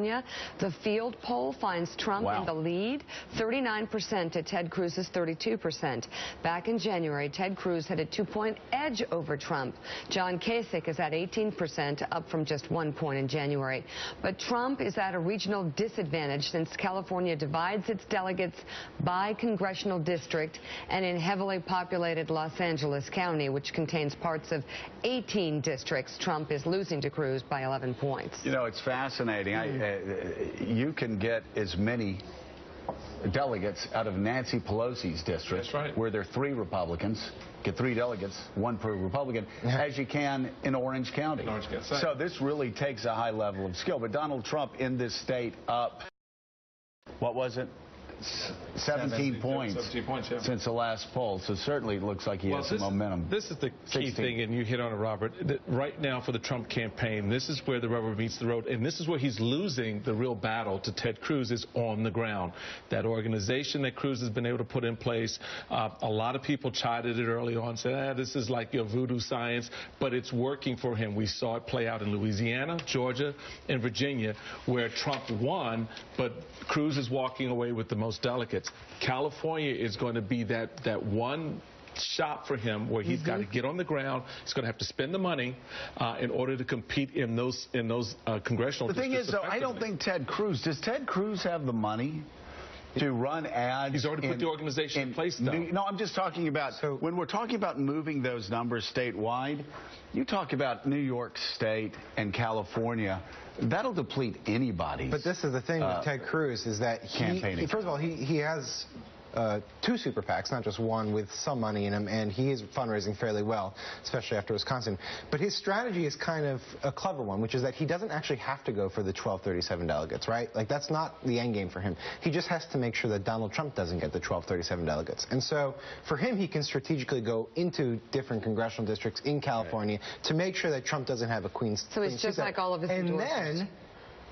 The field poll finds Trump in the lead, 39% to Ted Cruz's 32%. Back in January, Ted Cruz had a 2-point edge over Trump. John Kasich is at 18%, up from just 1 point in January. But Trump is at a regional disadvantage since California divides its delegates by congressional district, and in heavily populated Los Angeles County, which contains parts of 18 districts, Trump is losing to Cruz by 11 points. You know, it's fascinating. You can get as many delegates out of Nancy Pelosi's district, where there are 3 Republicans, get 3 delegates, 1 per Republican, as you can in Orange County. So this really takes a high level of skill. But Donald Trump in this state up, what was it? 17 points since the last poll, so certainly it looks like he has some momentum. This is the key thing, and you hit on it, Robert. Right now for the Trump campaign, this is where the rubber meets the road, and this is where he's losing the real battle to Ted Cruz is on the ground. That organization that Cruz has been able to put in place, a lot of people chided it early on, said, this is like your voodoo science, but it's working for him. We saw it play out in Louisiana, Georgia, and Virginia, where Trump won, but Cruz is walking away with the most delegates. California is going to be that one shop for him where he's got to get on the ground. He's going to have to spend the money in order to compete in those congressional districts. The thing is, though, I don't think does Ted Cruz have the money to run ads? He's already put the organization in place, though. No, I'm just talking about, when we're talking about moving those numbers statewide, you talk about New York State and California. That'll deplete anybody. But this is the thing with Ted Cruz is that first of all, he has 2 super PACs, not just one, with some money in them, and he is fundraising fairly well, especially after Wisconsin. But his strategy is kind of a clever one, which is that he doesn't actually have to go for the 1237 delegates, right? Like, that's not the end game for him. He just has to make sure that Donald Trump doesn't get the 1237 delegates. And so, for him, he can strategically go into different congressional districts in California to make sure that Trump doesn't have a queen's. So it's just like all of his endorsements. And then,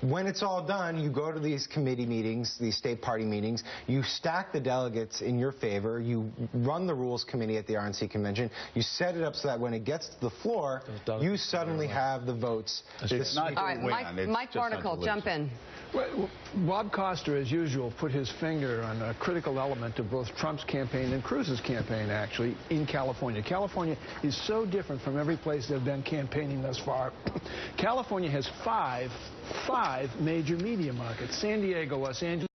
when it's all done, you go to these committee meetings, these state party meetings, you stack the delegates in your favor, you run the rules committee at the RNC convention, you set it up so that when it gets to the floor, you suddenly have the votes. It's not all right, Mike Barnicle, jump in. Well, Bob Coster, as usual, put his finger on a critical element of both Trump's campaign and Cruz's campaign, actually, in California. California is so different from every place they've been campaigning thus far. California has five major media markets: San Diego, Los Angeles,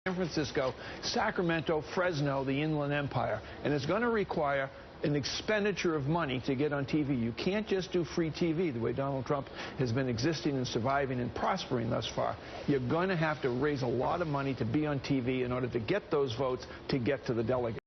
San Francisco, Sacramento, Fresno, the Inland Empire. And it's going to require an expenditure of money to get on TV. You can't just do free TV the way Donald Trump has been existing and surviving and prospering thus far. You're going to have to raise a lot of money to be on TV in order to get those votes to get to the delegates.